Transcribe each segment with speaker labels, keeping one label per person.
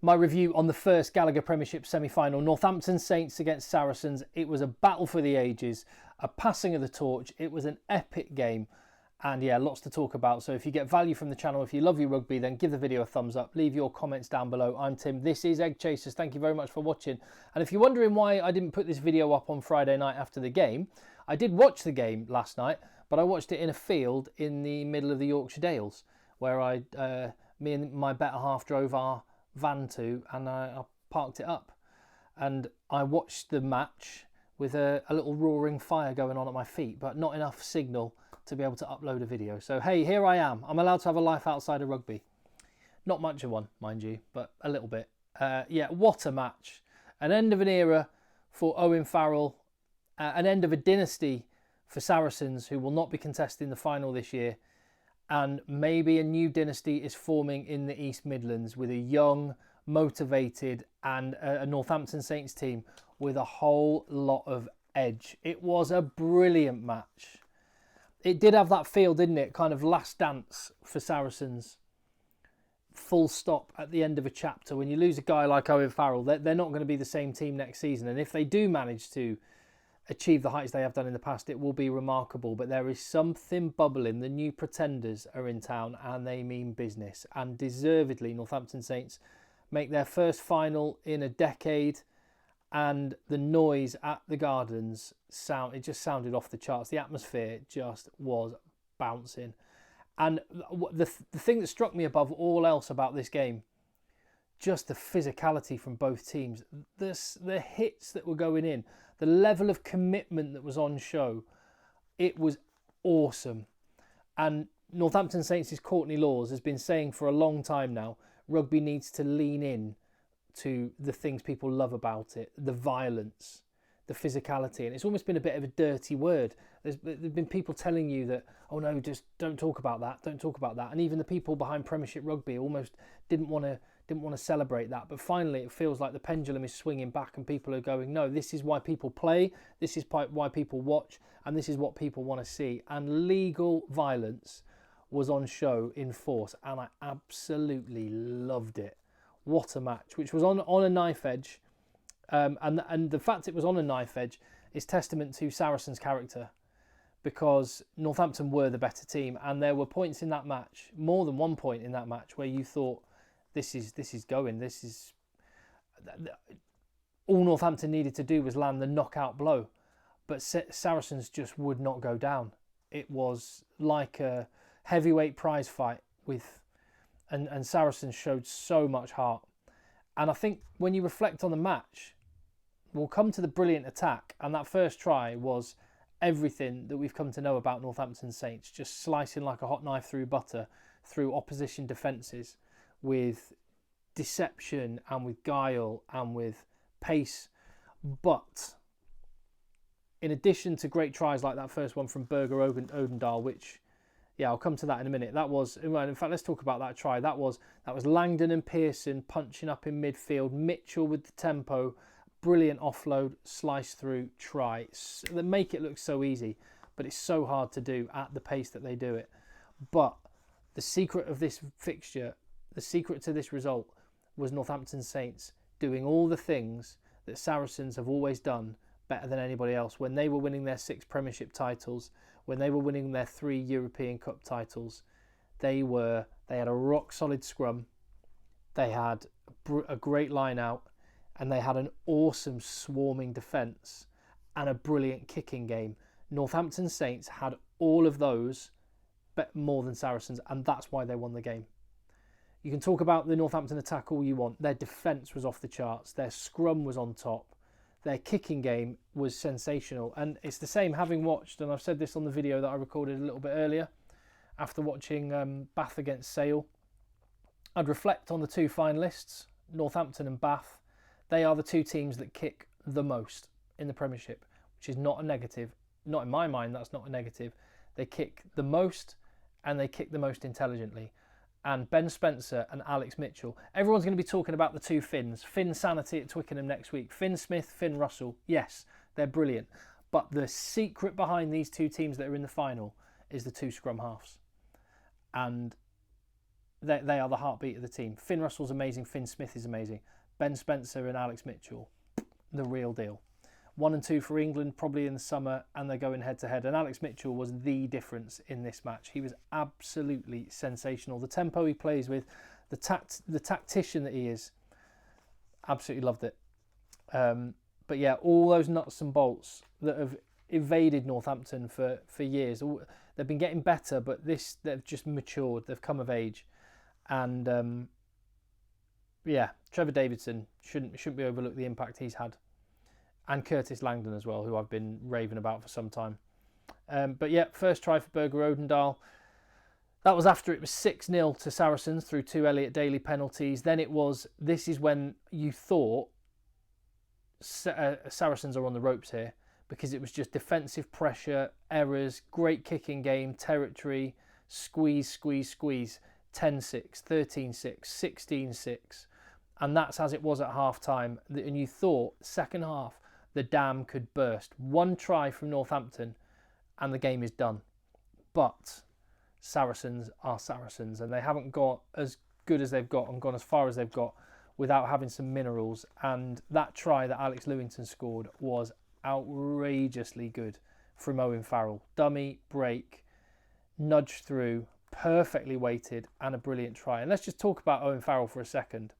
Speaker 1: my review on the first Gallagher Premiership Semi Final. Northampton Saints against Saracens. It was a battle for the ages, a passing of the torch. It was an epic game. And yeah, lots to talk about. So if you get value from the channel, if you love your rugby, then give the video a thumbs up. Leave your comments down below. I'm Tim. This is Egg Chasers. Thank you very much for watching. And if you're wondering why I didn't put this video up on Friday night after the game, I did watch the game last night, but I watched it in a field in the middle of the Yorkshire Dales, where me and my better half drove our van to, and I parked it up. And I watched the match with a little roaring fire going on at my feet, but not enough signal to be able to upload a video. So hey, here I am. I'm allowed to have a life outside of rugby. Not much of one, mind you, but a little bit. Yeah, what a match. An end of an era for Owen Farrell. An end of a dynasty for Saracens, who will not be contesting the final this year. And maybe a new dynasty is forming in the East Midlands with a young, motivated and a Northampton Saints team with a whole lot of edge. It was a brilliant match. It did have that feel, didn't it? Kind of last dance for Saracens. Full stop at the end of a chapter. When you lose a guy like Owen Farrell, they're not going to be the same team next season. And if they do manage to achieve the heights they have done in the past, it will be remarkable. But there is something bubbling. The new pretenders are in town and they mean business. And deservedly, Northampton Saints make their first final in a decade. And the noise at the Gardens, it just sounded off the charts. The atmosphere just was bouncing. And the thing that struck me above all else about this game, just the physicality from both teams, the hits that were going in, the level of commitment that was on show, it was awesome. And Northampton Saints' Courtney Lawes has been saying for a long time now, rugby needs to lean in to the things people love about it, the violence, the physicality. And it's almost been a bit of a dirty word. There's been people telling you that, oh no, just don't talk about that, don't talk about that. And even the people behind Premiership Rugby almost didn't want to celebrate that. But finally, it feels like the pendulum is swinging back and people are going, no, this is why people play, this is why people watch, and this is what people want to see. And legal violence was on show in force, and I absolutely loved it. What a match, which was on a knife edge. And the fact it was on a knife edge is testament to Saracens' character, because Northampton were the better team, and there were points in that match, more than one point in that match, where you thought, this is going. All Northampton needed to do was land the knockout blow, but Saracens just would not go down. It was like a heavyweight prize fight and Saracens showed so much heart. And I think when you reflect on the match, we'll come to the brilliant attack, and that first try was everything that we've come to know about Northampton Saints, just slicing like a hot knife through butter, through opposition defences, with deception and with guile and with pace. But in addition to great tries like that first one from Berger Odendal, which, yeah, I'll come to that in a minute. That was, in fact, let's talk about that try. That was Langdon and Pearson punching up in midfield. Mitchell with the tempo, brilliant offload, slice through, try. They make it look so easy, but it's so hard to do at the pace that they do it. But the secret of this fixture, the secret to this result, was Northampton Saints doing all the things that Saracens have always done better than anybody else. When they were winning their 6 Premiership titles, when they were winning their 3 European Cup titles, they had a rock solid scrum, they had a great line out, and they had an awesome swarming defence and a brilliant kicking game. Northampton Saints had all of those, but more than Saracens, and that's why they won the game. You can talk about the Northampton attack all you want. Their defence was off the charts, their scrum was on top, their kicking game was sensational. And it's the same, having watched, and I've said this on the video that I recorded a little bit earlier, after watching Bath against Sale, I'd reflect on the 2 finalists, Northampton and Bath. They are the 2 teams that kick the most in the Premiership, which is not a negative. Not in my mind, that's not a negative. They kick the most, and they kick the most intelligently. And Ben Spencer and Alex Mitchell, everyone's going to be talking about the 2 Finns. Finn Sanity at Twickenham next week. Finn Smith, Finn Russell. Yes, they're brilliant. But the secret behind these 2 teams that are in the final is the 2 scrum halves. And they are the heartbeat of the team. Finn Russell's amazing. Finn Smith is amazing. Ben Spencer and Alex Mitchell, the real deal. 1 and 2 for England, probably in the summer, and they're going head to head. And Alex Mitchell was the difference in this match. He was absolutely sensational. The tempo he plays with, the tactician that he is, absolutely loved it. But yeah, all those nuts and bolts that have evaded Northampton for years, they've been getting better, but they've just matured. They've come of age, and yeah, Trevor Davidson shouldn't be overlooked, the impact he's had. And Curtis Langdon as well, who I've been raving about for some time. But yeah, first try for Berger Odendahl. That was after it was 6-0 to Saracens through 2 Elliot Daly penalties. Then this is when you thought Saracens are on the ropes here, because it was just defensive pressure, errors, great kicking game, territory, squeeze. 10-6, 13-6, 16-6. And that's as it was at half-time. And you thought, second half, the dam could burst. One try from Northampton and the game is done. But Saracens are Saracens, and they haven't got as good as they've got and gone as far as they've got without having some minerals. And that try that Alex Lewington scored was outrageously good from Owen Farrell. Dummy, break, nudge through, perfectly weighted, and a brilliant try. And let's just talk about Owen Farrell for a second,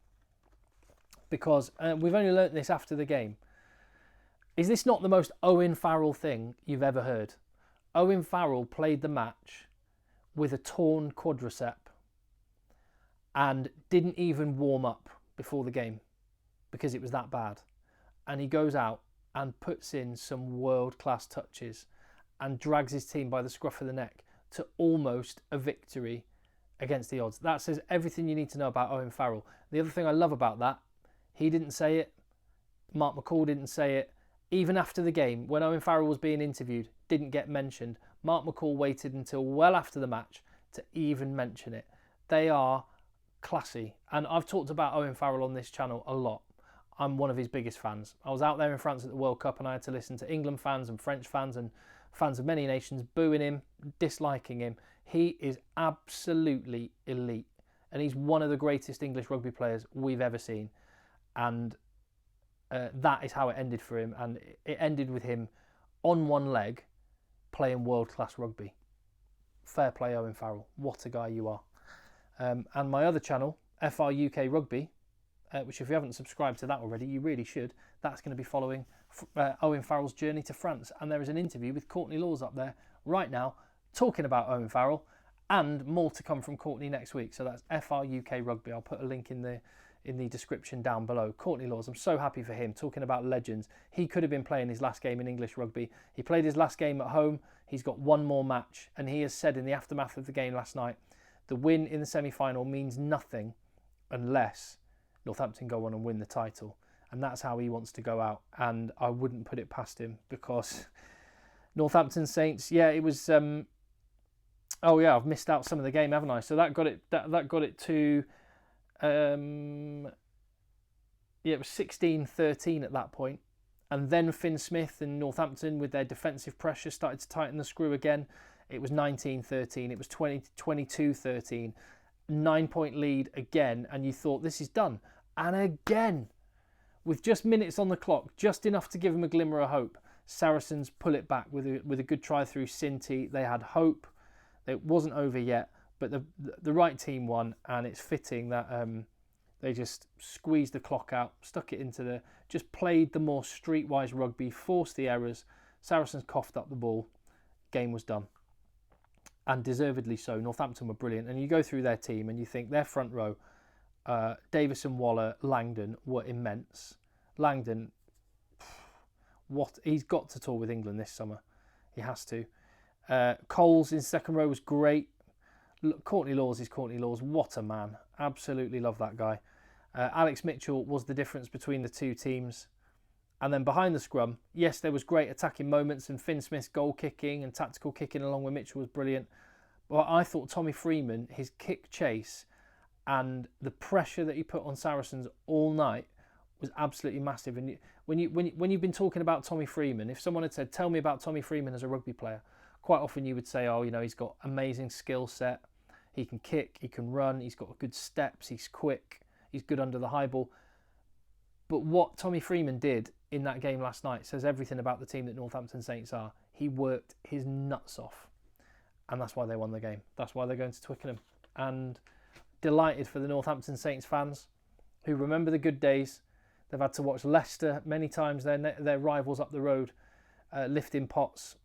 Speaker 1: because we've only learnt this after the game. Is this not the most Owen Farrell thing you've ever heard? Owen Farrell played the match with a torn quadricep and didn't even warm up before the game because it was that bad. And he goes out and puts in some world-class touches and drags his team by the scruff of the neck to almost a victory against the odds. That says everything you need to know about Owen Farrell. The other thing I love about that, he didn't say it, Mark McCall didn't say it. Even after the game, when Owen Farrell was being interviewed, didn't get mentioned. Mark McCall waited until well after the match to even mention it. They are classy. And I've talked about Owen Farrell on this channel a lot. I'm one of his biggest fans. I was out there in France at the World Cup and I had to listen to England fans and French fans and fans of many nations booing him, disliking him. He is absolutely elite. And he's one of the greatest English rugby players we've ever seen. And that is how it ended for him, and it ended with him on one leg playing world-class rugby. Fair play, Owen Farrell. What a guy you are. And my other channel, FR UK Rugby, which if you haven't subscribed to that already, you really should. That's going to be following Owen Farrell's journey to France. And there is an interview with Courtney Lawes up there right now talking about Owen Farrell, and more to come from Courtney next week. So that's FR UK Rugby. I'll put a link in the description down below. Courtney Lawes, I'm so happy for him, talking about legends. He could have been playing his last game in English rugby. He played his last game at home. He's got one more match, and he has said in the aftermath of the game last night, the win in the semi-final means nothing unless Northampton go on and win the title. And that's how he wants to go out. And I wouldn't put it past him, because Northampton Saints, yeah, it was... oh yeah, I've missed out some of the game, haven't I? So that got it. That got it to. Yeah, it was 16-13 at that point. And then Finn Smith and Northampton, with their defensive pressure, started to tighten the screw again. It was 19-13. It was 22-13. 9-point lead again. And you thought, this is done. And again, with just minutes on the clock, just enough to give them a glimmer of hope, Saracens pull it back with a good try through Sinti. They had hope. It wasn't over yet. But the right team won, and it's fitting that they just squeezed the clock out, stuck it into just played the more streetwise rugby, forced the errors. Saracens coughed up the ball. Game was done. And deservedly so. Northampton were brilliant. And you go through their team and you think their front row, Davison, Waller, Langdon, were immense. Langdon, he's got to tour with England this summer. He has to. Coles in second row was great. Courtney Lawes is Courtney Lawes. What a man. Absolutely love that guy. Alex Mitchell was the difference between the two teams. And then behind the scrum, yes, there was great attacking moments, and Finn Smith's goal kicking and tactical kicking along with Mitchell was brilliant. But I thought Tommy Freeman, his kick chase and the pressure that he put on Saracens all night was absolutely massive. And when you've been talking about Tommy Freeman, if someone had said, tell me about Tommy Freeman as a rugby player, quite often you would say, oh, you know, he's got amazing skill set. He can kick, he can run, he's got good steps, he's quick, he's good under the high ball. But what Tommy Freeman did in that game last night says everything about the team that Northampton Saints are. He worked his nuts off, and that's why they won the game. That's why they're going to Twickenham. And delighted for the Northampton Saints fans who remember the good days. They've had to watch Leicester many times, their rivals up the road, lifting pots.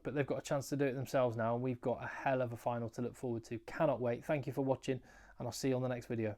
Speaker 1: But they've got a chance to do it themselves now, and we've got a hell of a final to look forward to. Cannot wait. Thank you for watching, and I'll see you on the next video.